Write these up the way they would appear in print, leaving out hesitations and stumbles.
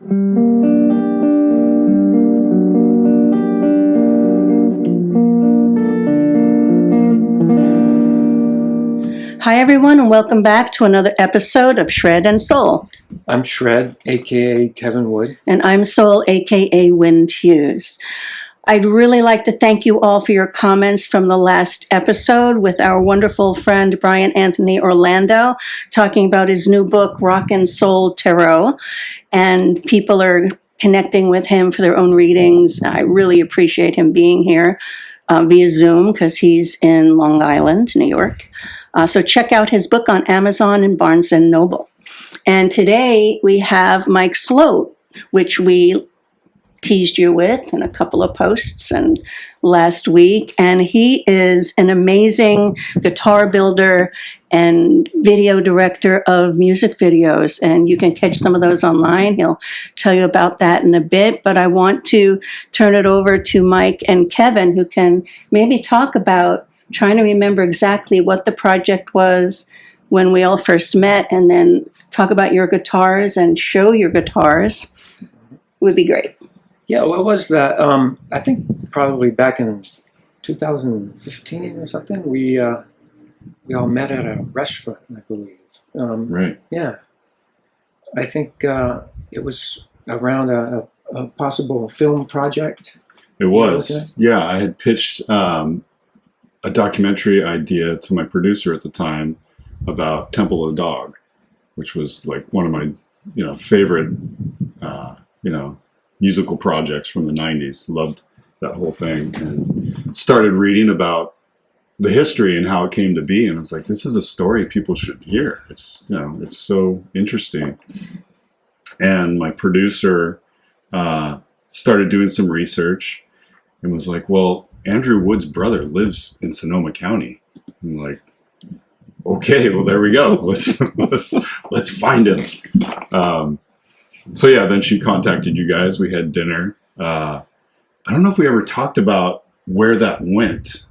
Hi, everyone, and welcome back to another episode of Shred and Soul. I'm Shred, a.k.a. Kevin Wood. And I'm Soul, a.k.a. Wind Hughes. I'd really like to thank you all for your comments from the last episode with our wonderful friend Brian Anthony Orlando talking about his new book, Rock and Soul Tarot. And people are connecting with him for their own readings. I really appreciate him being here via Zoom because he's in Long Island, New York. So check out his book on Amazon and Barnes & Noble. And today we have Mike Sloat, which we teased you with in a couple of posts and last week. And he is an amazing guitar builder and video director of music videos. And you can catch some of those online. He'll tell you about that in a bit. But I want to turn it over to Mike and Kevin, who can maybe talk about trying to remember exactly what the project was when we all first met, and then talk about your guitars and show your guitars would be great. Yeah, what was that? I think probably back in 2015 or something, we all met at a restaurant, I believe. Right. Yeah. I think it was around a possible film project. It was. Yeah, I had pitched a documentary idea to my producer at the time about Temple of the Dog, which was like one of my, favorite, musical projects from the 90s. Loved that whole thing and started reading about the history and how it came to be. And I was like, this is a story people should hear. It's, it's so interesting. And my producer started doing some research and was like, well, Andrew Wood's brother lives in Sonoma County. I'm like, okay, well, there we go. Let's find him. So yeah, then she contacted you guys. We had dinner. I don't know if we ever talked about where that went.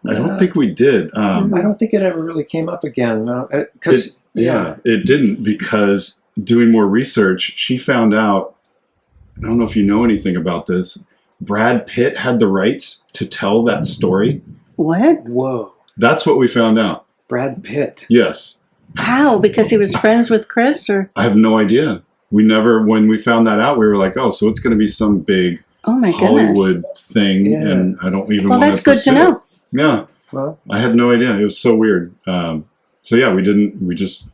I don't think we did. I don't think it ever really came up again. It didn't, because doing more research, she found out, I don't know if you know anything about this, Brad Pitt had the rights to tell that story. What? Whoa. That's what we found out. Brad Pitt. Yes. How? Because he was friends with Chris, or? I have no idea. When we found that out, we were like, oh, so it's going to be some big Hollywood thing. Yeah. And I don't even want to. Well, that's good to know. Yeah. Well, I had no idea. It was so weird. So yeah, we just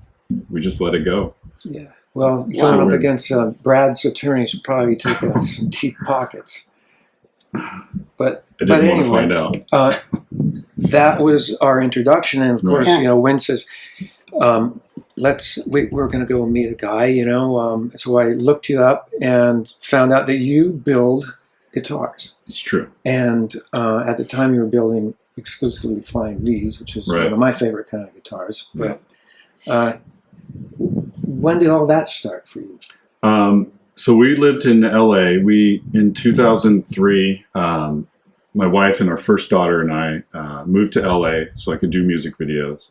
let it go. Yeah. Well, going up against Brad's attorneys would probably take us some deep pockets. But I didn't want to find out. That was our introduction, and of course, Wynn says, we're going to go meet a guy, So I looked you up and found out that you build guitars. It's true. And at the time, you were building exclusively Flying V's, which is one of my favorite kind of guitars. But when did all that start for you? So we lived in LA. In 2003, my wife and our first daughter and I moved to LA so I could do music videos.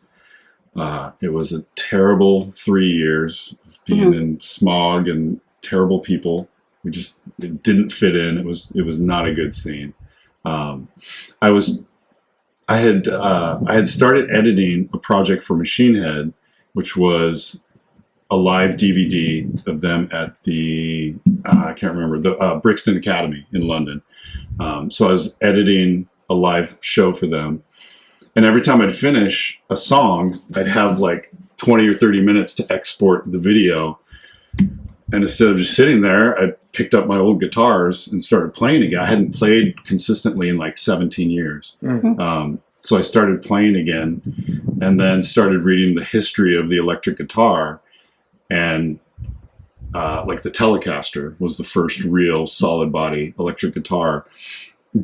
It was a terrible 3 years of being in smog and terrible people. It didn't fit in. It was not a good scene. I had started editing a project for Machine Head, which was a live DVD of them at the, I can't remember, the Brixton Academy in London. So I was editing a live show for them. And every time I'd finish a song, I'd have like 20 or 30 minutes to export the video. And instead of just sitting there, I picked up my old guitars and started playing again. I hadn't played consistently in like 17 years. Mm-hmm. So I started playing again and then started reading the history of the electric guitar. And like the Telecaster was the first real solid body electric guitar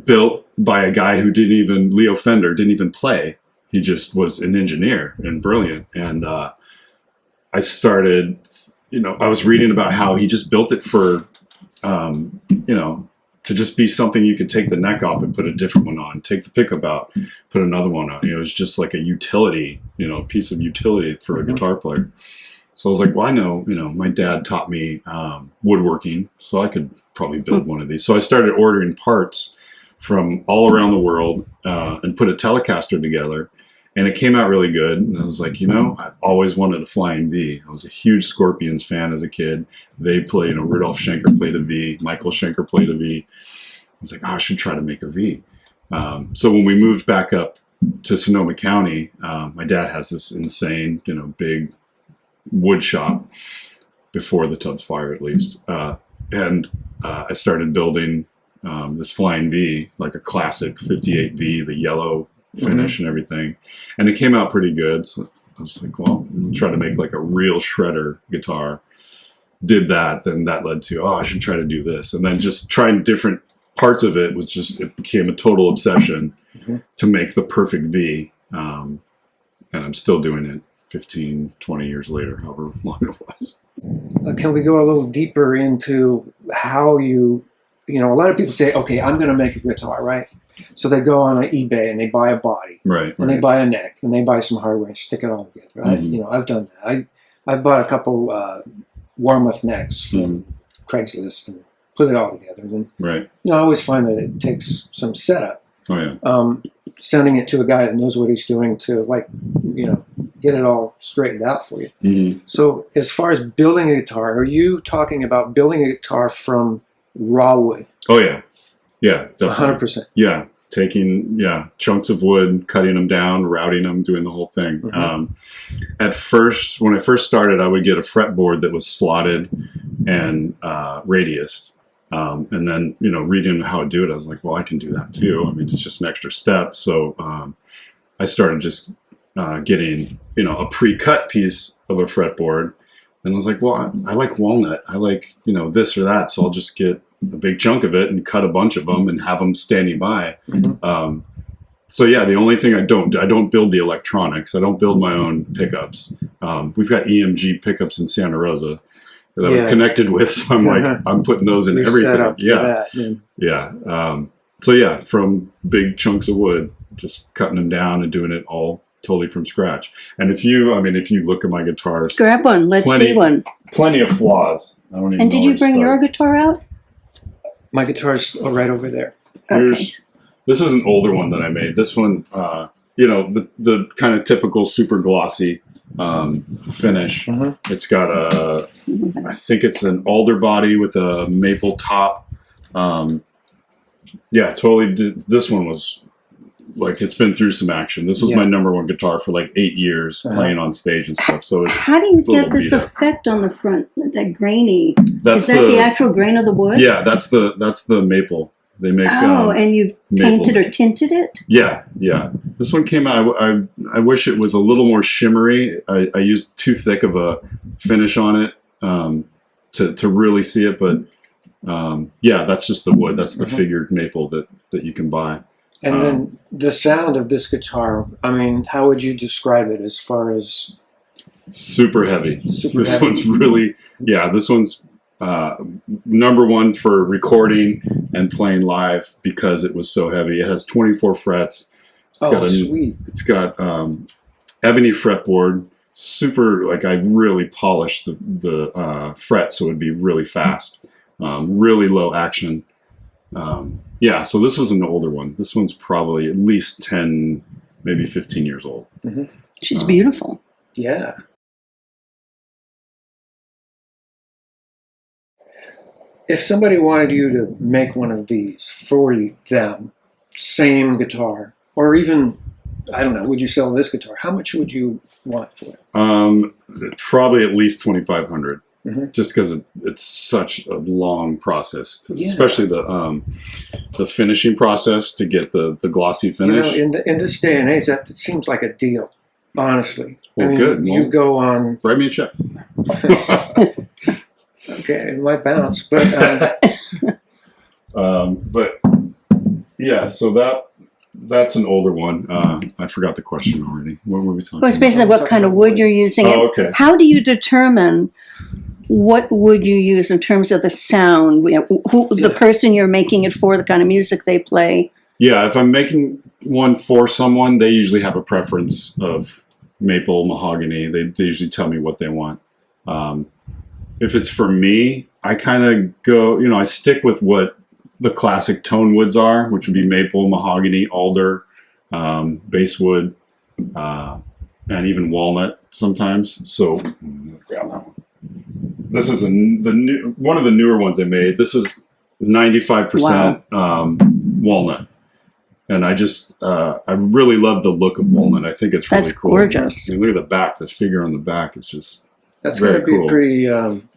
built by a guy who Leo Fender didn't even play. He just was an engineer and brilliant. And I started, I was reading about how he just built it for, to just be something you could take the neck off and put a different one on, take the pickup out, put another one on. It was just like a utility, piece of utility for a guitar player. So I was like, well, I know, my dad taught me woodworking, so I could probably build one of these. So I started ordering parts from all around the world and put a Telecaster together. And it came out really good. And I was like, I've always wanted a flying V. I was a huge Scorpions fan as a kid. They played, Rudolf Schenker played a V. Michael Schenker played a V. I was like, I should try to make a V. So when we moved back up to Sonoma County, my dad has this insane, big wood shop before the Tubbs fire, at least. And I started building this flying V, like a classic 58 V, the yellow finish and everything. And it came out pretty good. So I was like, well, I'll try to make like a real shredder guitar. Did that, then that led to, I should try to do this. And then just trying different parts of it it became a total obsession to make the perfect V. And I'm still doing it 15, 20 years later, however long it was. Can we go a little deeper into how a lot of people say, okay, I'm going to make a guitar, right? So they go on eBay and they buy a body. Right. And they buy a neck and they buy some hardware and stick it all together. Mm-hmm. I've done that. I've bought a couple Warmoth necks from Craigslist and put it all together. And, right. I always find that it takes some setup. Oh, yeah. Sending it to a guy that knows what he's doing to, get it all straightened out for you. Mm-hmm. So as far as building a guitar, are you talking about building a guitar from raw wood? Oh, yeah. Yeah, definitely. 100%. Yeah, taking chunks of wood, cutting them down, routing them, doing the whole thing. Mm-hmm. At first, when I first started, I would get a fretboard that was slotted and radiused. And then, reading how to do it, I was like, well, I can do that too. I mean, it's just an extra step. So I started just getting, a pre-cut piece of a fretboard. And I was like, well, I like walnut. I like, this or that. So I'll just get a big chunk of it and cut a bunch of them and have them standing by. Mm-hmm. So yeah, the only thing I don't build the electronics. I don't build my own pickups. We've got EMG pickups in Santa Rosa that I'm connected with. So I'm like, I'm putting those in everything. Set up for that, yeah. So yeah, from big chunks of wood, just cutting them down and doing it all totally from scratch. And if you look at my guitars, grab one. Let's see one. Plenty of flaws. I don't even And did you bring your guitar out? My guitar's right over there. This is an older one that I made. This one, the kind of typical super glossy finish. Mm-hmm. It's got I think it's an alder body with a maple top. Totally. This one was like, it's been through some action. This was my number one guitar for like 8 years, playing on stage and stuff. So how do you get this effect on the front? That grainy. Is that the actual grain of the wood? Yeah, that's the maple. They make. And you've painted or tinted it? Yeah. This one came out. I wish it was a little more shimmery. I used too thick of a finish on it to really see it. But that's just the wood. That's the figured maple that you can buy. And then the sound of this guitar, I mean, how would you describe it as far as? Super heavy. This one's really, this one's number one for recording and playing live because it was so heavy. It has 24 frets. Sweet. It's got ebony fretboard. Super, like I really polished the frets so it would be really fast. Really low action. So this was an older one. This one's probably at least 10, maybe 15 years old. Mm-hmm. She's beautiful. Yeah. If somebody wanted you to make one of these for them, same guitar, or even, I don't know, would you sell this guitar? How much would you want for it? Probably at least $2,500. Mm-hmm. Just because it's such a long process, especially the finishing process to get the glossy finish. In this day and age, that seems like a deal, honestly. Well, good. You go on. Write me a check. Okay, it might bounce, but. So that's an older one. I forgot the question already. What were we talking about? Well, it's basically what kind of wood you're using. Oh, okay. How do you determine what would you use in terms of the sound? The person you're making it for, the kind of music they play? Yeah, if I'm making one for someone, they usually have a preference of maple, mahogany. They usually tell me what they want. If it's for me, I kind of go, I stick with what the classic tone woods are, which would be maple, mahogany, alder, basswood, and even walnut sometimes. So, grab that one. This is one of the newer ones I made. This is 95% walnut. And I really love the look of walnut. I think it's really That's cool. gorgeous. I mean, look at the back, the figure on the back is just That's very going to be cool. a pretty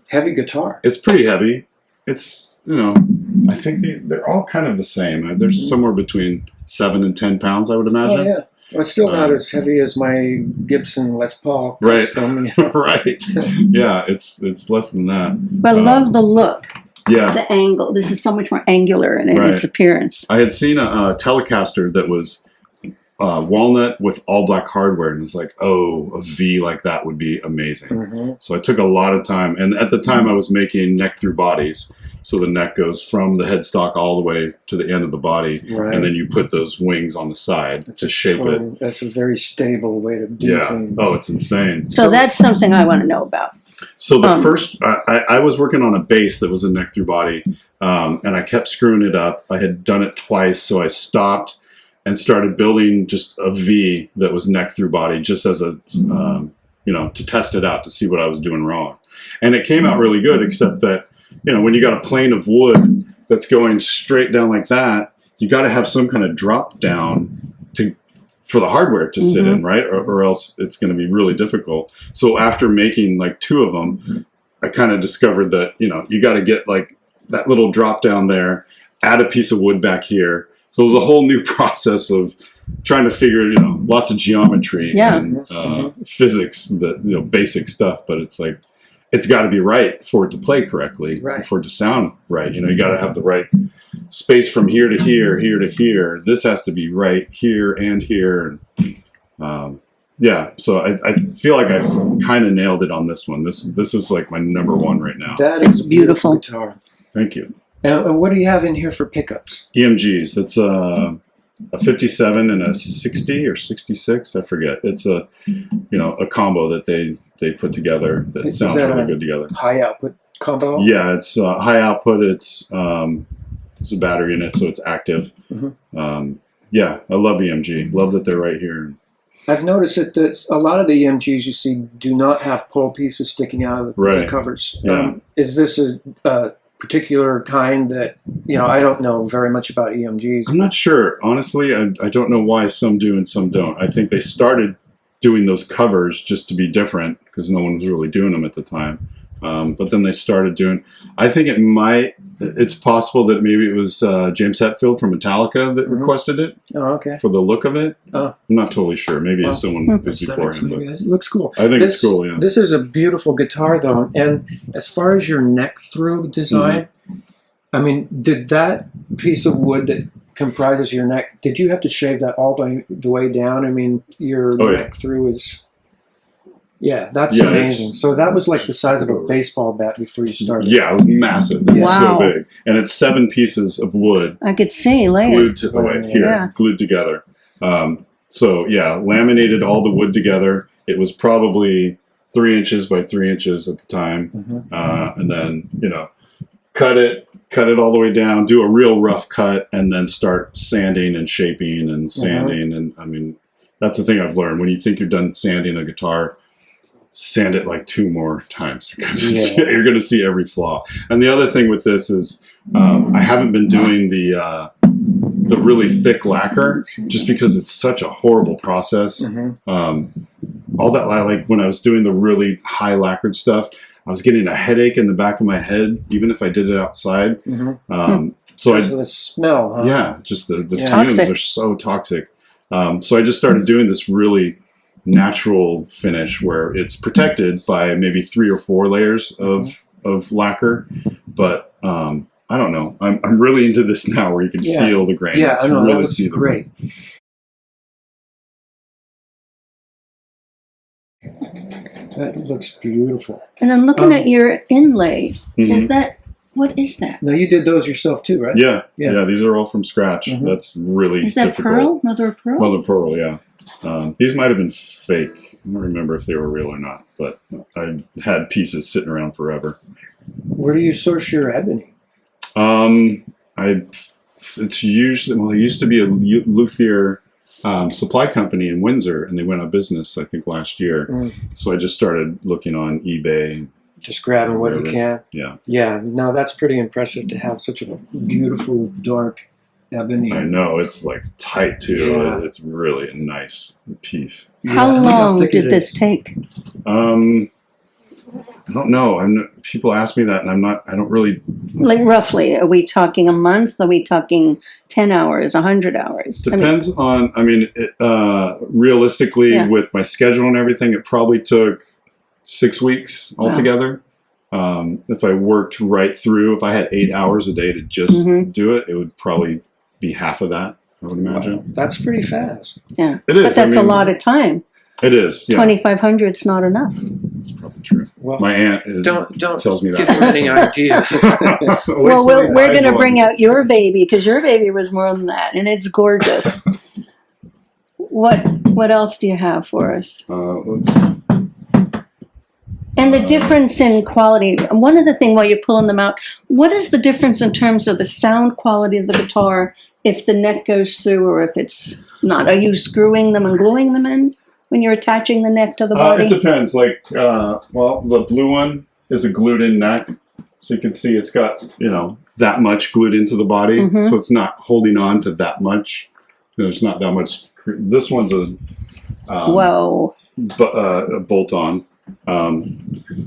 heavy guitar. It's pretty heavy. It's, I think they're all kind of the same. They're somewhere between 7 and 10 pounds, I would imagine. Oh, yeah. Well, it's still not as heavy as my Gibson Les Paul Right. custom. Right. Yeah, it's less than that. But I love the look, Yeah. the angle. This is so much more angular in Right. its appearance. I had seen a Telecaster that was walnut with all black hardware, and it's like, oh, a V like that would be amazing. Mm-hmm. So I took a lot of time, and at the time I was making neck through bodies. So the neck goes from the headstock all the way to the end of the body, Right. and then you put those wings on the side to shape it. That's a very stable way to do Yeah. things. Oh, it's insane. So that's something I want to know about. So the first, I was working on a bass that was a neck through body, and I kept screwing it up. I had done it twice, so I stopped and started building just a V that was neck through body, just as a, to test it out to see what I was doing wrong. And it came out really good, except that, when you got a plane of wood that's going straight down like that, you got to have some kind of drop down for the hardware to sit in, right? Or else it's going to be really difficult. So after making like 2 of them, I kind of discovered that, you got to get like that little drop down there, add a piece of wood back here. So it was a whole new process of trying to figure, lots of geometry and physics, basic stuff. But it's like, it's got to be right for it to play correctly, for it to sound right. You got to have the right space from here to here, here to here. This has to be right here and here. So I feel like I've kind of nailed it on this one. This is like my number one right now. That is a beautiful guitar. Thank you. And what do you have in here for pickups? EMGs. It's a 57 and a 60 or 66. I forget. It's a combo that they put together that sounds really good together. High output combo? Yeah, it's high output. It's a battery in it, so it's active. Yeah, I love EMG. Love that they're right here. I've noticed that a lot of the EMGs you see do not have pull pieces sticking out of the covers. Yeah. Is this a particular kind that, I don't know very much about EMGs. I'm not sure. Honestly, I don't know why some do and some don't. I think they started doing those covers just to be different because no one was really doing them at the time. But then they started doing, I think it's possible that maybe it was James Hetfield from Metallica that requested it. Oh, okay. For the look of it. Oh. I'm not totally sure. Maybe someone before him. But It looks cool. I think it's cool, yeah. This is a beautiful guitar, though. And as far as your neck through design, I mean, did that piece of wood that comprises your neck, did you have to shave that all the way down? I mean, your neck through is... Yeah, that's amazing. So that was like the size of a baseball bat before you started. Yeah, it was massive. It was so big. And it's 7 pieces of wood. I could see layered. Glued together. So yeah, laminated all the wood together. It was probably 3 inches by 3 inches at the time. And then, cut it all the way down, do a real rough cut, and then start sanding and shaping and sanding. And I mean, that's the thing I've learned. When you think you're done sanding a guitar, sand it like 2 more times because you're going to see every flaw. And the other thing with this is I haven't been doing the really thick lacquer just because it's such a horrible process. All that, like when I was doing the really high lacquered stuff, I was getting a headache in the back of my head, even if I did it outside. So the smell, huh? Yeah, just the fumes are so toxic. So I just started doing this really natural finish where it's protected by maybe 3 or 4 layers of lacquer, but I don't know. I'm really into this now where you can feel the grain. Yeah, it's I know. really That looks great. That looks beautiful. And then looking at your inlays, what is that? Now you did those yourself too, right? Yeah. These are all from scratch. That's really Is that difficult. pearl? Mother of pearl? Mother of pearl, yeah. These might have been fake. I don't remember if they were real or not, but I had pieces sitting around forever. Where do you source your ebony? It's usually, well, there used to be a luthier supply company in Windsor, and they went out of business, I think, last year. So I just started looking on eBay. Just grabbing what you can. Yeah. Yeah. No, that's pretty impressive to have such a beautiful dark ebony. I know, it's like tight too. Yeah. It's really a nice piece. How Yeah, long thick did it this is. take? I don't know. People ask me that, and I don't really. Like roughly, are we talking a month? Are we talking 10 hours, 100 hours? Depends on. Realistically, Yeah. with my schedule and everything, it probably took 6 weeks altogether. If I worked right through, if I had 8 hours a day to just do it, it would probably be half of that, I would imagine. Wow, that's pretty fast. Yeah. It is. But that's a lot of time. It is. Yeah, 2,500 is not enough. that's probably true. Well, My aunt don't tells me that. give her any ideas. Well, we're going to bring out your baby because your baby was more than that, and it's gorgeous. What else do you have for us? And the difference in quality. One of the things while you're pulling them out, what is the difference in terms of the sound quality of the guitar if the neck goes through or if it's not? Are you screwing them and gluing them in when you're attaching the neck to the body? It depends. Like, the blue one is a glued-in neck, so you can see it's got that much glued into the body, so it's not holding on to that much. There's not that much. This one's a Whoa. a bolt-on.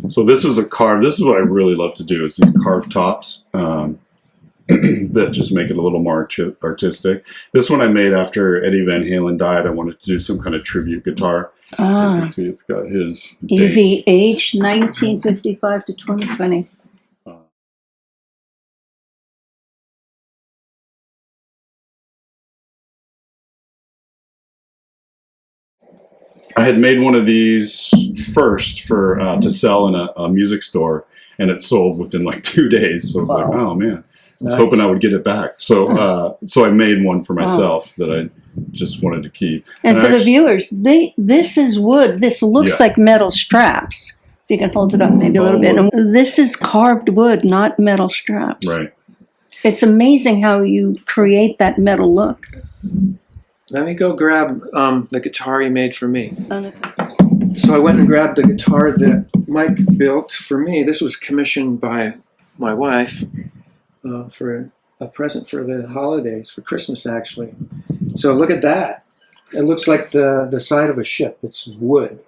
So this is a carve. This is what I really love to do. Is these carved tops that just make it a little more artistic. This one I made after Eddie Van Halen died. I wanted to do some kind of tribute guitar. So you can see it's got his dates. EVH 1955 to 2020. I had made one of these first for to sell in a music store, and it sold within like 2 days. So I was like, oh man, I was hoping I would get it back. So so I made one for myself that I just wanted to keep. And for the viewers, this is wood. This looks like metal straps. If you can hold it up maybe a little bit. And this is carved wood, not metal straps. Right. It's amazing how you create that metal look. Let me go grab the guitar you made for me. So I went and grabbed the guitar that Mike built for me. This was commissioned by my wife for a present for the holidays, for Christmas actually. So look at that. It looks like the side of a ship. It's wood.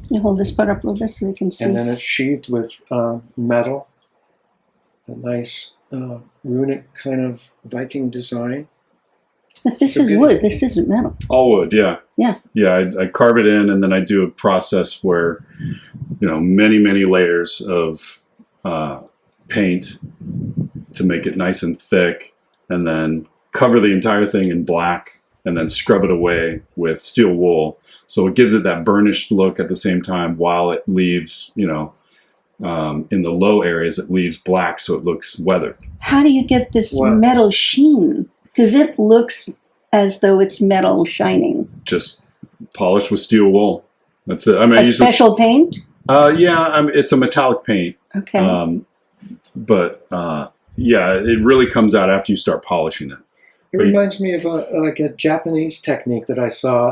You hold this part up a little bit so you can see. And then it's sheathed with metal. A nice runic kind of Viking design. But this is wood. This isn't metal. All wood, yeah. Yeah. Yeah, I carve it in, and then I do a process where, many, many layers of paint to make it nice and thick, and then cover the entire thing in black, and then scrub it away with steel wool. So it gives it that burnished look at the same time while it leaves, in the low areas, it leaves black so it looks weathered. How do you get this metal sheen? Because it looks as though it's metal shining. Just polished with steel wool. That's it. I mean, a special paint? It's a metallic paint. Okay. It really comes out after you start polishing it. It reminds me of a Japanese technique that I saw.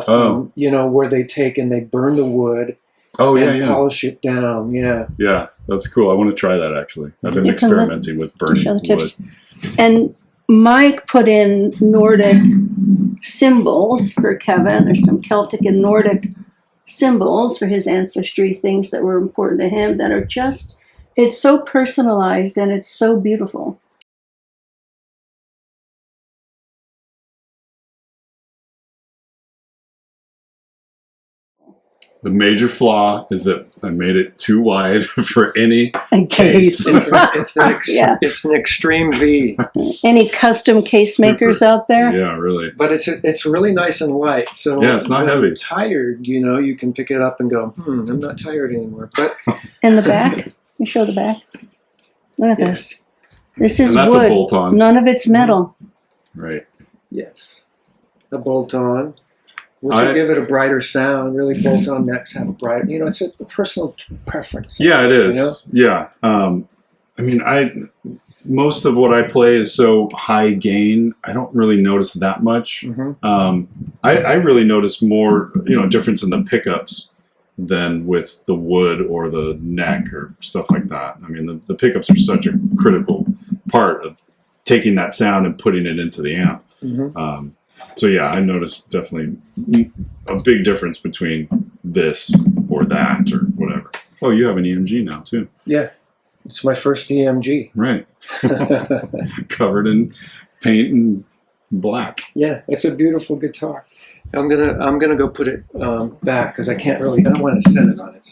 Where they take and they burn the wood. And polish it down. Yeah. Yeah, that's cool. I want to try that actually. I've been experimenting with burning wood. And Mike put in Nordic symbols for Kevin. There's some Celtic and Nordic symbols for his ancestry, things that were important to him that are just, it's so personalized and it's so beautiful. The major flaw is that I made it too wide for any case. It's an extreme V. Any custom case makers out there? Yeah, really. But it's really nice and light. So it's not heavy. When you're tired, you can pick it up and go, I'm not tired anymore. But in the back, you show the back. Look at this. This is that's wood. A bolt-on. None of it's metal. Right. Yes. A bolt-on Which will give it a brighter sound. Really, bolt-on necks have a brighter. You know, it's a personal preference. Yeah, it is. You know? Yeah. I mean, most of what I play is so high gain. I don't really notice that much. I really notice more, difference in the pickups than with the wood or the neck or stuff like that. I mean, the pickups are such a critical part of taking that sound and putting it into the amp. So yeah, I noticed definitely a big difference between this or that or whatever. Oh, you have an EMG now too. Yeah, it's my first EMG. Right. Covered in paint and black. Yeah, it's a beautiful guitar. I'm gonna go put it back because I don't want to set it on it.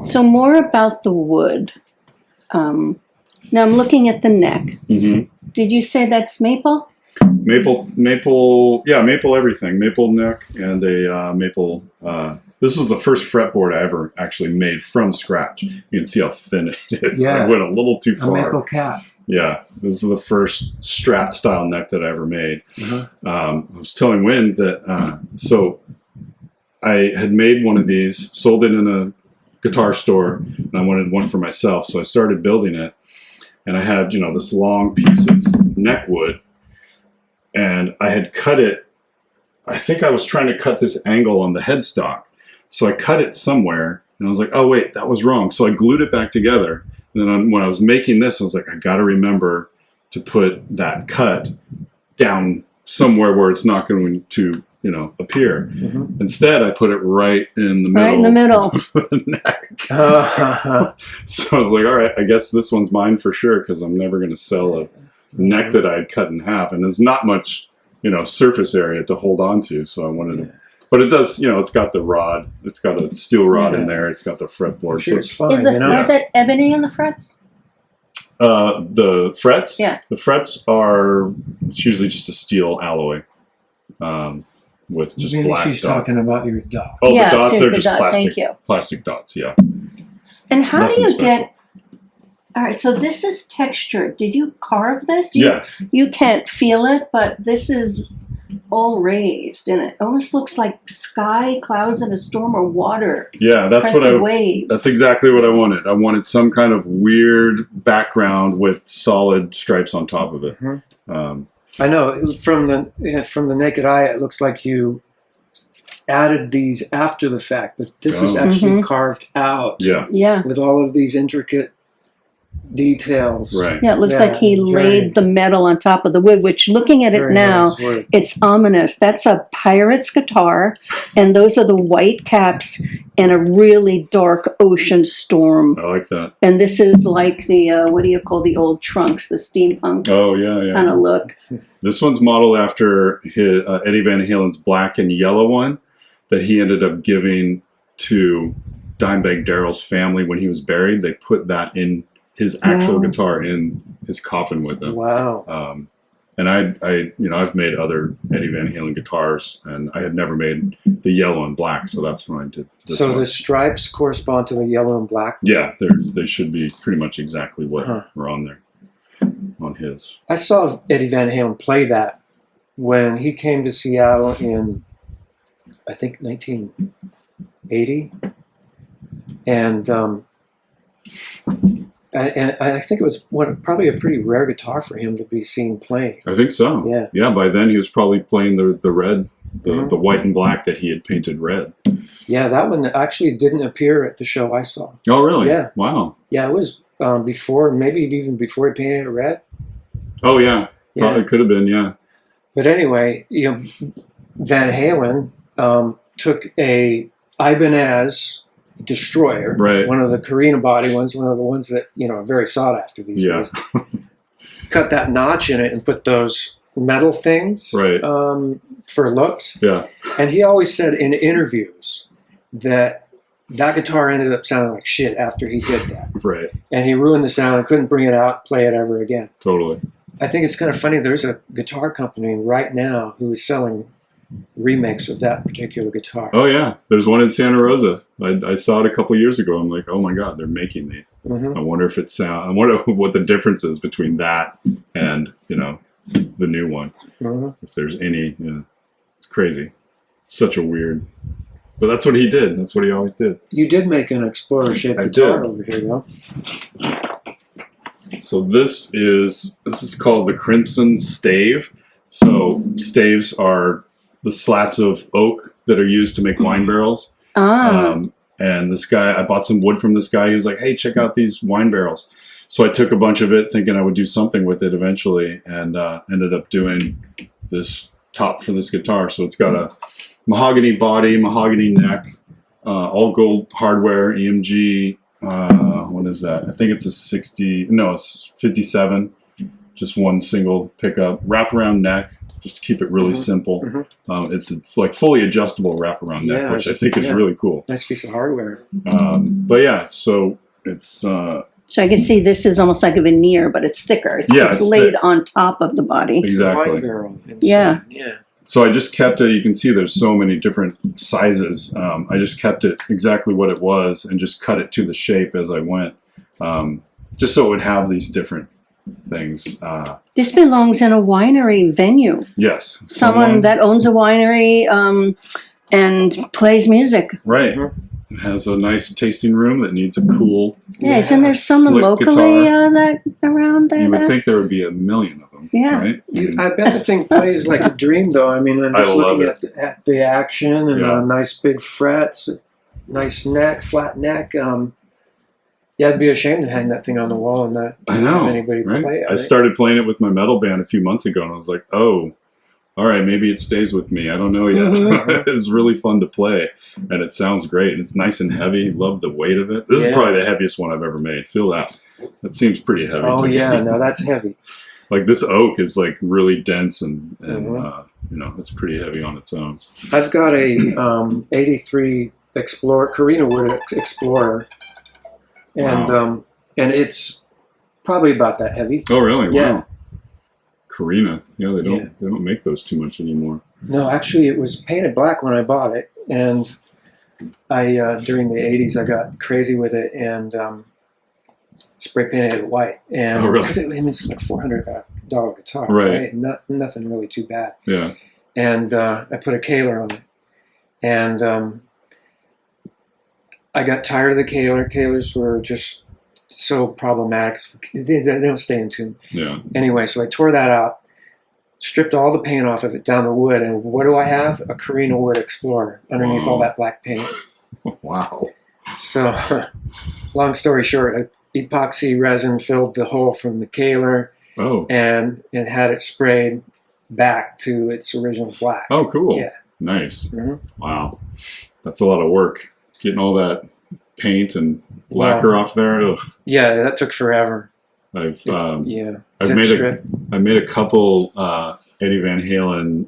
So more about the wood. Now I'm looking at the neck. Did you say that's maple? Maple, yeah, maple everything. Maple neck and a maple. This was the first fretboard I ever actually made from scratch. You can see how thin it is. Yeah. I went a little too far. A maple cap. Yeah, this is the first Strat style neck that I ever made. I was telling Wynn that, so I had made one of these, sold it in a guitar store, and I wanted one for myself. So I started building it, and I had, this long piece of neck wood, and I had cut it. I think I was trying to cut this angle on the headstock. So I cut it somewhere, and I was like, oh, wait, that was wrong. So I glued it back together. And then when I was making this, I was like, I got to remember to put that cut down somewhere where it's not going to, appear. Instead, I put it right in the middle. Right in the middle. Of the neck. So I was like, all right, I guess this one's mine for sure because I'm never going to sell a neck that I had cut in half. And there's not much, surface area to hold on to. So I wanted to. But it does, it's got the rod. It's got a steel rod in there. It's got the fretboard. Sure, So it's fine. Is that ebony in the frets? the frets? Yeah. The frets are, it's usually just a steel alloy with just Maybe black she's dot. talking about your dot. Oh, Yeah, the dots, too, they're the just dot, plastic, thank you. plastic dots, yeah. And how Nothing do you special. get? All right, so this is textured. Did you carve this? Yeah. You can't feel it, but this is all raised, and it almost looks like sky, clouds in a storm, or water. Yeah, that's what Crested waves. That's exactly what I wanted. I wanted some kind of weird background with solid stripes on top of it. I know from the naked eye, it looks like you added these after the fact, but this is actually carved out. Yeah. Yeah. With all of these intricate details. Right. Yeah, it looks Yeah, like he very- laid the metal on top of the wood, which looking at it Very now, nice work. it's ominous. That's a pirate's guitar, and those are the white caps in a really dark ocean storm. I like that. And this is like the, what do you call the old trunks, the steampunk Oh, yeah, kind yeah. of look. This one's modeled after his, Eddie Van Halen's black and yellow one that he ended up giving to Dimebag Darrell's family when he was buried. They put that in his actual Wow. guitar in his coffin with him. Wow. And I've made other Eddie Van Halen guitars, and I had never made the yellow and black, so that's when I did this So one. the stripes correspond to the yellow and black. Yeah, they should be pretty much exactly what were on there, on his. I saw Eddie Van Halen play that when he came to Seattle in, I think, 1980. And I think it was probably a pretty rare guitar for him to be seen playing. I think so. Yeah. Yeah, by then he was probably playing the red, the white and black that he had painted red. Yeah, that one actually didn't appear at the show I saw. Oh, really? Yeah. Wow. Yeah, it was before, maybe even before he painted it red. Oh, yeah. Probably Yeah. could have been, yeah. But anyway, Van Halen took a Ibanez Destroyer, Right. one of the Carina body ones, one of the ones that are very sought after these Yeah. days. Cut that notch in it and put those metal things Right. for looks. Yeah. And he always said in interviews that guitar ended up sounding like shit after he did that, Right. and he ruined the sound and couldn't bring it out, play it ever again. Totally. I think it's kind of funny. There's a guitar company right now who is selling remakes of that particular guitar. Oh, yeah. There's one in Santa Rosa. I saw it a couple years ago. I'm like, oh my God, they're making these. Mhm. I wonder if I wonder what the difference is between that and, the new one. Mhm. If there's any, it's It's crazy. Such a weird. But that's what he did. That's what he always did. You did make an Explorer-shaped I guitar did. over here, though. So this is called the Crimson Stave. So staves are the slats of oak that are used to make wine barrels. And this guy, I bought some wood from this guy. He was like, "Hey, check out these wine barrels." So I took a bunch of it, thinking I would do something with it eventually, and ended up doing this top for this guitar. So it's got a mahogany body, mahogany neck, all gold hardware, EMG. What is that? I think it's a 60. No, it's 57. Just one single pickup, wraparound neck, just to keep it really simple. It's like fully adjustable wraparound neck, which I think is really cool. Nice piece of hardware. But yeah, so it's. So I can see this is almost like a veneer, but it's thicker. It's laid on top of the body. Exactly. Wine barrel inside. Yeah. Yeah. So I just kept it. You can see there's so many different sizes. I just kept it exactly what it was and just cut it to the shape as I went, just so it would have these different things. This belongs in a winery venue. Yes. Someone that owns a winery and plays music. Right. It has a nice tasting room that needs a cool. Yeah, isn't there someone slick locally guitar. that around there? You would think there would be a million of them. Yeah. Right? I bet the thing plays like a dream, though. I mean, I'm I just love looking at the action and Yeah. nice big frets, nice neck, flat neck. Yeah, I'd be ashamed to hang that thing on the wall and not I know. have anybody Right? play it. I started playing it with my metal band a few months ago, and I was like, oh, all right, maybe it stays with me. I don't know yet. It was really fun to play, and it sounds great. And it's nice and heavy. Love the weight of it. This is probably the heaviest one I've ever made. Feel that. That seems pretty heavy. Oh to yeah, me. no, that's heavy. Like this oak is like really dense and you know, it's pretty heavy on its own. I've got a 83 Explorer, Carina wood Explorer, and and it's probably about that heavy. Oh really? Yeah. Wow. Carina. Yeah, they don't make those too much anymore. No, actually, it was painted black when I bought it, and I during the '80s I got crazy with it and spray painted it white. And Oh, really? because it's like $400 guitar, Right. Nothing really too bad. Yeah. And I put a Kaler on it, and I got tired of the Kaler. Kalers were just so problematic. They don't stay in tune. Yeah. Anyway, so I tore that out, stripped all the paint off of it down the wood, and what do I have? A Carina wood Explorer underneath all that black paint. Wow. So, long story short, epoxy resin filled the hole from the Kaler Oh. and had it sprayed back to its original black. Oh, cool. Yeah. Nice. Mhm. Wow. That's a lot of work. Getting all that paint and lacquer off there. Ugh. Yeah, that took forever. I've Yeah. I've Zip made strip. I made a couple Eddie Van Halen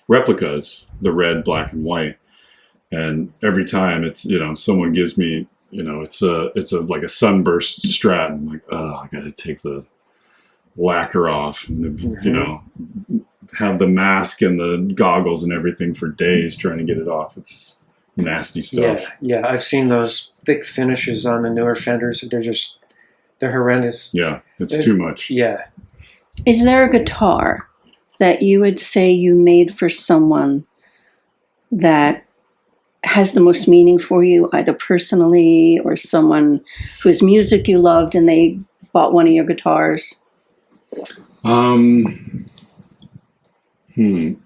replicas, the red, black, and white. And every time it's, you know, someone gives me, you know, it's a like a sunburst Strat. I'm like, oh, I got to take the lacquer off, and you know, have the mask and the goggles and everything for days trying to get it off. It's nasty stuff. Yeah. I've seen those thick finishes on the newer Fenders. They're horrendous. Yeah, it's too much. Yeah. Is there a guitar that you would say you made for someone that has the most meaning for you, either personally or someone whose music you loved and they bought one of your guitars?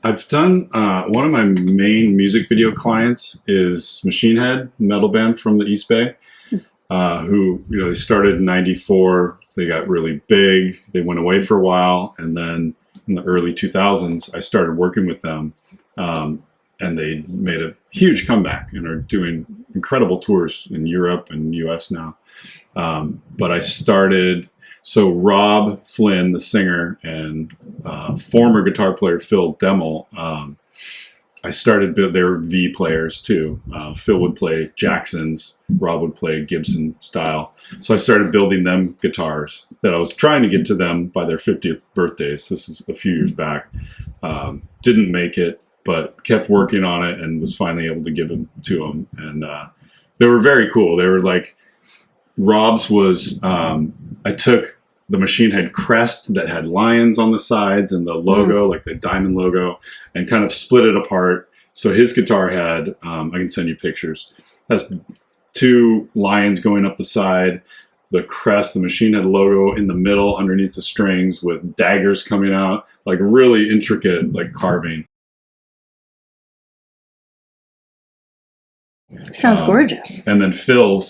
I've done one of my main music video clients is Machine Head, metal band from the East Bay, who, you know, they started in '94. They got really big. They went away for a while, and then in the early 2000s, I started working with them, and they made a huge comeback and are doing incredible tours in Europe and US now. But I started. So Rob Flynn, the singer, and former guitar player Phil Demmel, I started, they were V players too. Phil would play Jackson's, Rob would play Gibson style. So I started building them guitars that I was trying to get to them by their 50th birthdays. This is a few years back. Didn't make it, but kept working on it and was finally able to give them to them. And they were very cool. They were like, Rob's was, I took the Machine Head crest that had lions on the sides and the logo, like the diamond logo, and kind of split it apart. So his guitar had, I can send you pictures, has 2 lions going up the side, the crest, the Machine Head logo in the middle underneath the strings with daggers coming out, like really intricate, like carving. Sounds gorgeous. And then Phil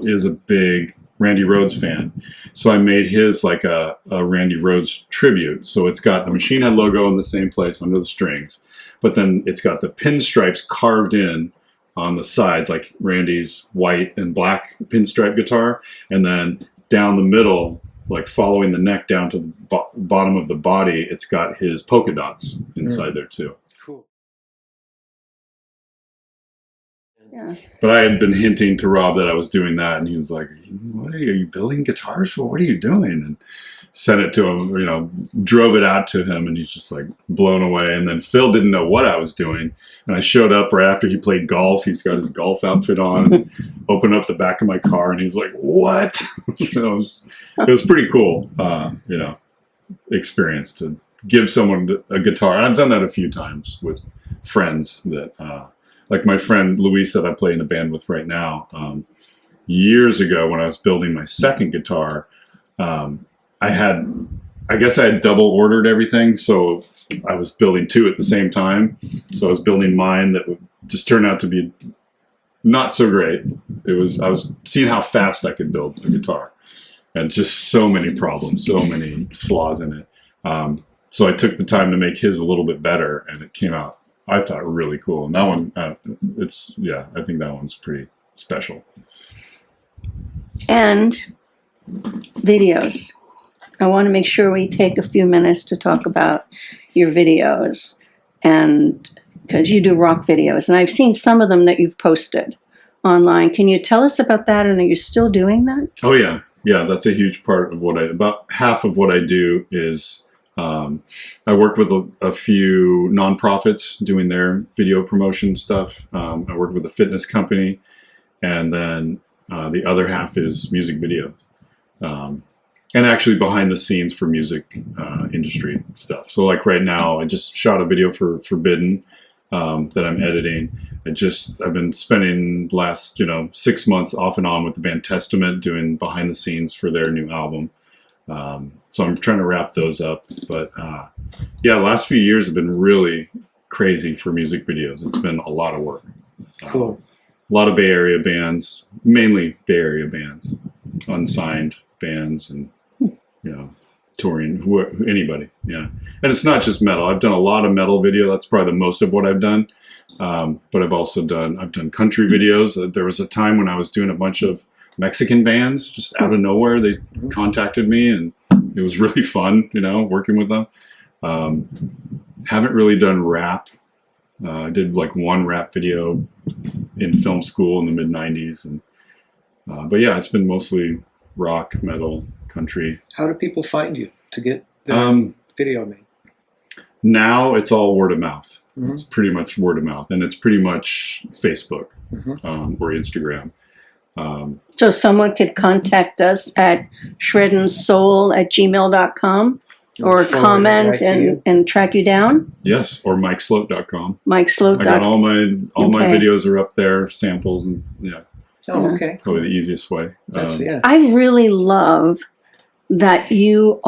is a big Randy Rhoads fan. So I made his like a Randy Rhoads tribute. So it's got the Machine Head logo in the same place under the strings, but then it's got the pinstripes carved in on the sides, like Randy's white and black pinstripe guitar. And then down the middle, like following the neck down to the bottom of the body, it's got his polka dots inside there too. Cool. Yeah. But I had been hinting to Rob that I was doing that, and he was like, "What are you building guitars for? What are you doing?" And sent it to him, you know, drove it out to him, and he's just like blown away. And then Phil didn't know what I was doing, and I showed up right after he played golf. He's got his golf outfit on, opened up the back of my car, and he's like, "What?" So it was pretty cool, you know, experience to give someone a guitar. And I've done that a few times with friends that. Like my friend Luis that I play in a band with right now, years ago when I was building my second guitar, I guess I had double ordered everything. So I was building 2 at the same time. So I was building mine that would just turn out to be not so great. I was seeing how fast I could build a guitar, and just so many problems, so many flaws in it. So I took the time to make his a little bit better, and it came out, I thought, really cool. And that one, I think that one's pretty special. And videos. I want to make sure we take a few minutes to talk about your videos, and because you do rock videos, and I've seen some of them that you've posted online. Can you tell us about that, and are you still doing that? Oh yeah. That's a huge part of about half of what I do is I work with a few nonprofits doing their video promotion stuff. I work with a fitness company, and then the other half is music video, and actually behind the scenes for music industry stuff. So like right now, I just shot a video for Forbidden that I'm editing. I've been spending the last 6 months off and on with the band Testament doing behind the scenes for their new album. So I'm trying to wrap those up, but the last few years have been really crazy for music videos. It's been a lot of work. Cool. A lot of Bay Area bands, mainly Bay Area bands, unsigned bands, and touring, anybody. Yeah, and it's not just metal. I've done a lot of metal video. That's probably the most of what I've done. But I've done country videos. There was a time when I was doing a bunch of Mexican bands just out of nowhere. They contacted me, and it was really fun, working with them. Haven't really done rap. I did like one rap video in film school in the mid '90s, and but yeah, it's been mostly rock, metal, country. How do people find you to get the video made? Now it's all word of mouth. Mm-hmm. It's pretty much word of mouth, and it's pretty much Facebook or Instagram. So someone could contact us at shreddensoul@gmail.com or comment and track you down. Yes, or MikeSloat.com. MikeSloat. I got all my videos are up there, samples, and Oh, okay. Probably the easiest way. I really love that you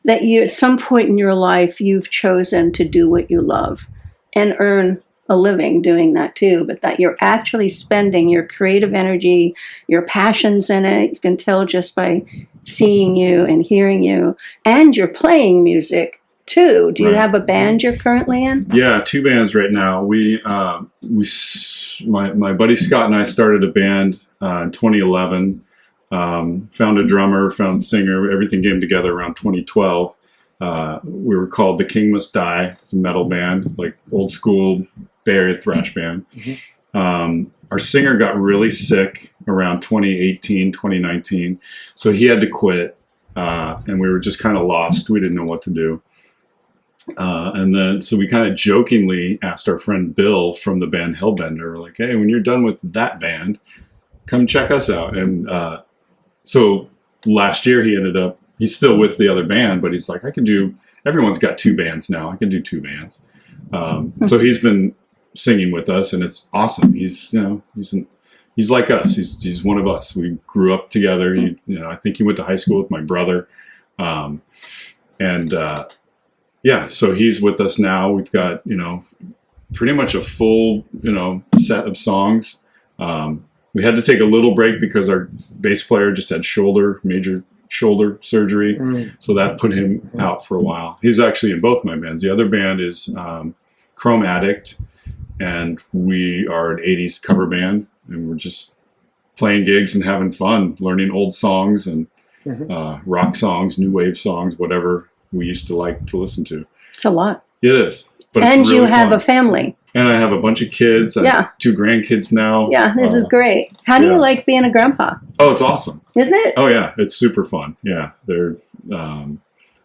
at some point in your life, you've chosen to do what you love and earn a living doing that too, but that you're actually spending your creative energy, your passions in it. You can tell just by seeing you and hearing you, and you're playing music too. Do you have a band you're currently in? Yeah, 2 bands right now. My buddy Scott and I started a band in 2011. Found a drummer, found a singer. Everything came together around 2012. We were called The King Must Die. It's a metal band, like old school Bay Area thrash band. Mm-hmm. Our singer got really sick around 2018, 2019. So he had to quit. And we were just kind of lost. We didn't know what to do. So we kind of jokingly asked our friend Bill from the band Hellbender, like, hey, when you're done with that band, come check us out. And so last year he's still with the other band, but he's like, everyone's got 2 bands now. I can do 2 bands. So he's been singing with us, and it's awesome. He's like us. He's one of us. We grew up together. I think he went to high school with my brother. So he's with us now. We've got, pretty much a full, set of songs. We had to take a little break because our bass player just had major shoulder surgery. So that put him out for a while. He's actually in both my bands. The other band is Chrome Addict, and we are an 80s cover band, and we're just playing gigs and having fun, learning old songs and rock songs, new wave songs, whatever we used to like to listen to. It's a lot. It is. But And it's you really have fun. a family. And I have a bunch of kids. I have 2 grandkids now. Yeah, this is great. How do you yeah. like being a grandpa? Oh, it's awesome. Isn't it? Oh yeah, it's super fun. Yeah, they're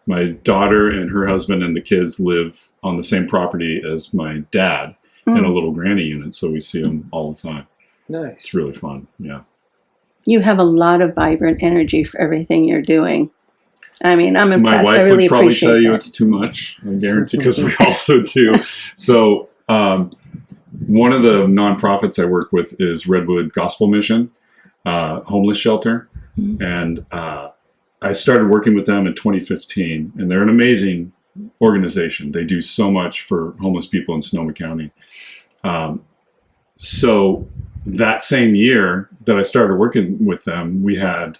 my daughter and her husband and the kids live on the same property as my dad in a little granny unit, so we see them all the time. Nice. It's really fun. Yeah. You have a lot of vibrant energy for everything you're doing. I mean, I'm impressed. My wife I really would probably appreciate tell you that. it's too much, I guarantee, because we also do. So one of the nonprofits I work with is Redwood Gospel Mission, homeless shelter. And I started working with them in 2015, and they're an amazing organization. They do so much for homeless people in Sonoma County. So that same year that I started working with them, we had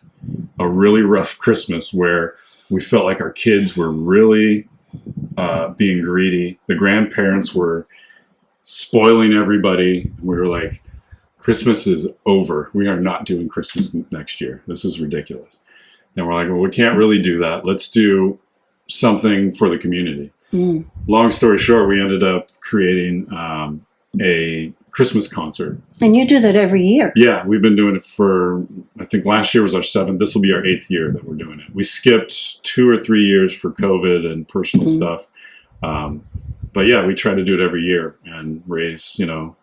a really rough Christmas where we felt like our kids were really being greedy. The grandparents were spoiling everybody. We were like, Christmas is over. We are not doing Christmas next year. This is ridiculous. And we're like, well, we can't really do that. Let's do something for the community. Long story short, we ended up creating a Christmas concert. And you do that every year. Yeah, we've been doing it for, I think last year was our 7th. This will be our 8th year that we're doing it. We skipped 2 or 3 years for COVID and personal stuff. But yeah, we try to do it every year and raise,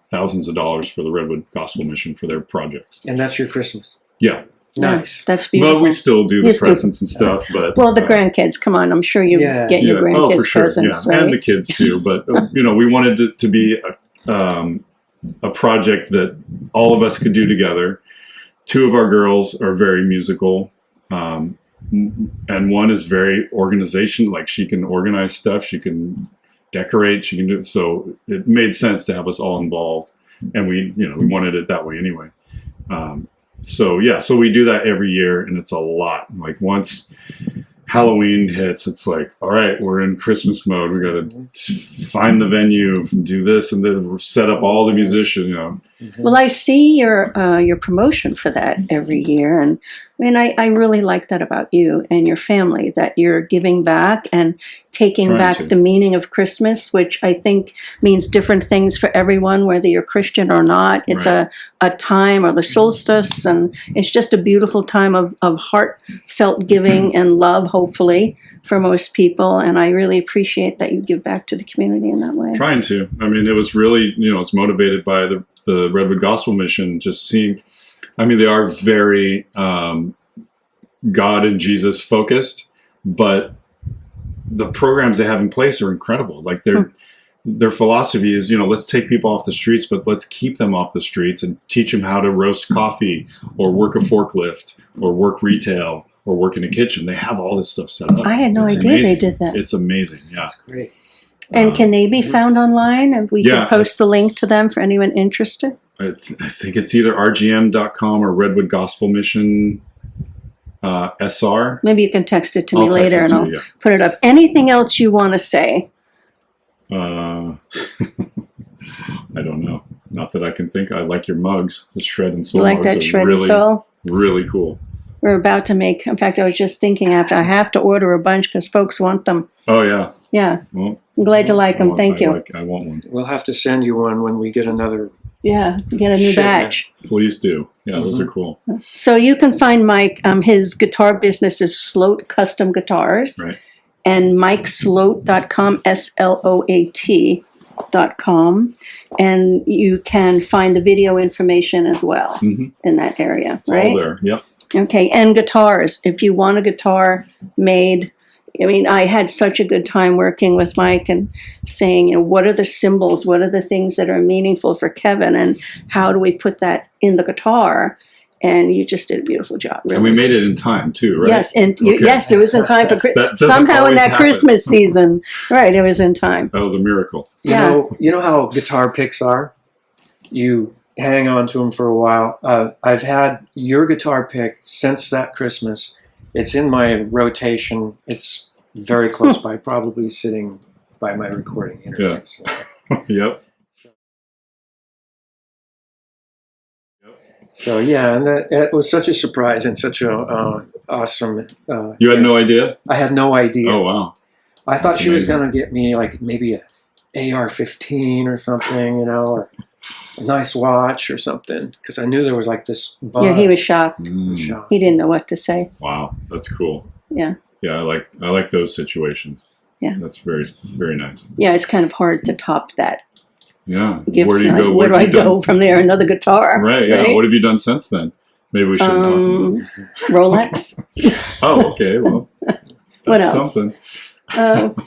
thousands of dollars for the Redwood Gospel Mission for their projects. And that's your Christmas. Yeah. Nice. That's beautiful. Well, we still do the presents and stuff, but Well, the grandkids, come on. I'm sure you get your grandkids for sure. presents, Yeah. right? And the kids too. But we wanted it to be a project that all of us could do together. 2 of our girls are very musical, and one is very organization. Like, she can organize stuff, she can decorate, she can do it. So it made sense to have us all involved, and we wanted it that way anyway. So we do that every year, and it's a lot. Like, once Halloween hits, it's like, all right, we're in Christmas mode. We got to find the venue, do this, and then set up all the musicians. Well, I see your promotion for that every year, and I really like that about you and your family, that you're giving back and taking Trying back to. the meaning of Christmas, which I think means different things for everyone, whether you're Christian or not. It's Right. a time, or the solstice, and it's just a beautiful time of heartfelt giving and love, hopefully, for most people. And I really appreciate that you give back to the community in that way. Trying to. I mean, it was really, it's motivated by the Redwood Gospel Mission, just seeing, they are very God and Jesus focused, but the programs they have in place are incredible. Like, their philosophy is, let's take people off the streets, but let's keep them off the streets and teach them how to roast coffee or work a forklift or work retail or work in a kitchen. They have all this stuff set up. I had no It's idea they amazing. did that. It's amazing. Yeah. That's great. And can they be found online? And we Yeah, can post the link to them for anyone interested. I think it's either rgm.com or Redwood Gospel Mission SR. Maybe you can text it to me I'll text later, it and to I'll you, yeah. put it up. Anything else you want to say? I don't know. Not that I can think. I like your mugs. The Shred and Soul You like mugs that are shred really, soul? really cool. We're about to make. In fact, I was just thinking I have to order a bunch because folks want them. Oh, yeah. Yeah, Well, I'm glad you like them. Thank you. I want one. We'll have to send you one when we get another. Yeah, get a new Shipment. batch. Please do. Yeah, those are cool. So you can find Mike. His guitar business is Sloat Custom Guitars. Right. And MikeSloat.com, SLOAT.com. And you can find the video information as well Mhm. in that area, It's right? all there. Yep. Okay, and guitars. If you want a guitar made, I mean, I had such a good time working with Mike and saying, you know, what are the symbols? What are the things that are meaningful for Kevin? And how do we put that in the guitar? And you just did a beautiful job. Really. And we made it in time too, right? Yes, and Okay. yes, it was in time for That doesn't somehow in always that happen. Christmas season. Right, it was in time. That was a miracle. Yeah. You know how guitar picks are? You hang on to them for a while. I've had your guitar pick since that Christmas. It's in my rotation. It's very close by, probably sitting by my recording interface. Yep. So yeah, and it was such a surprise and such a awesome. You had no idea? I had no idea. Oh, wow. I thought That's she was amazing. going to get me like maybe a AR-15 or something, you know, or a nice watch or something, because I knew there was like this buzz. Yeah, he was shocked. Mm, He didn't know what to say. wow, that's cool. Yeah. Yeah, I like those situations. Yeah. That's very, very nice. Yeah, it's kind of hard to top that. Yeah. Gibson, Where do you like, go? where do have I you go done? from there? Another guitar. Right, yeah. What have you done since then? Maybe we shouldn't talk. Rolex. Oh, okay. Well, that's What else? something.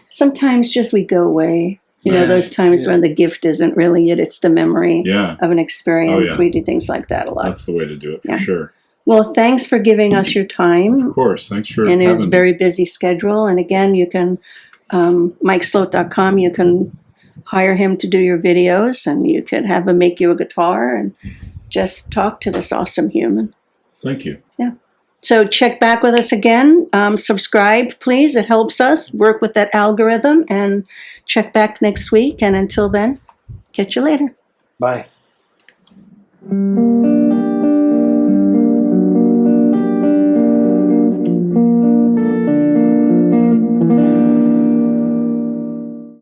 Sometimes just we go away. You know, Nice. those times Yeah. when the gift isn't really it, it's the memory Yeah, of an experience. Oh, yeah. We do things like that a lot. that's the way to do it for Yeah. sure. Well, thanks for giving us your time. Of course. Thanks for And it was a having me. very busy schedule. And again, you can, MikeSloat.com, you can hire him to do your videos and you could have him make you a guitar and just talk to this awesome human. Thank you. So check back with us again. Subscribe, please. It helps us work with that algorithm and check back next week. And until then, catch you later. Bye.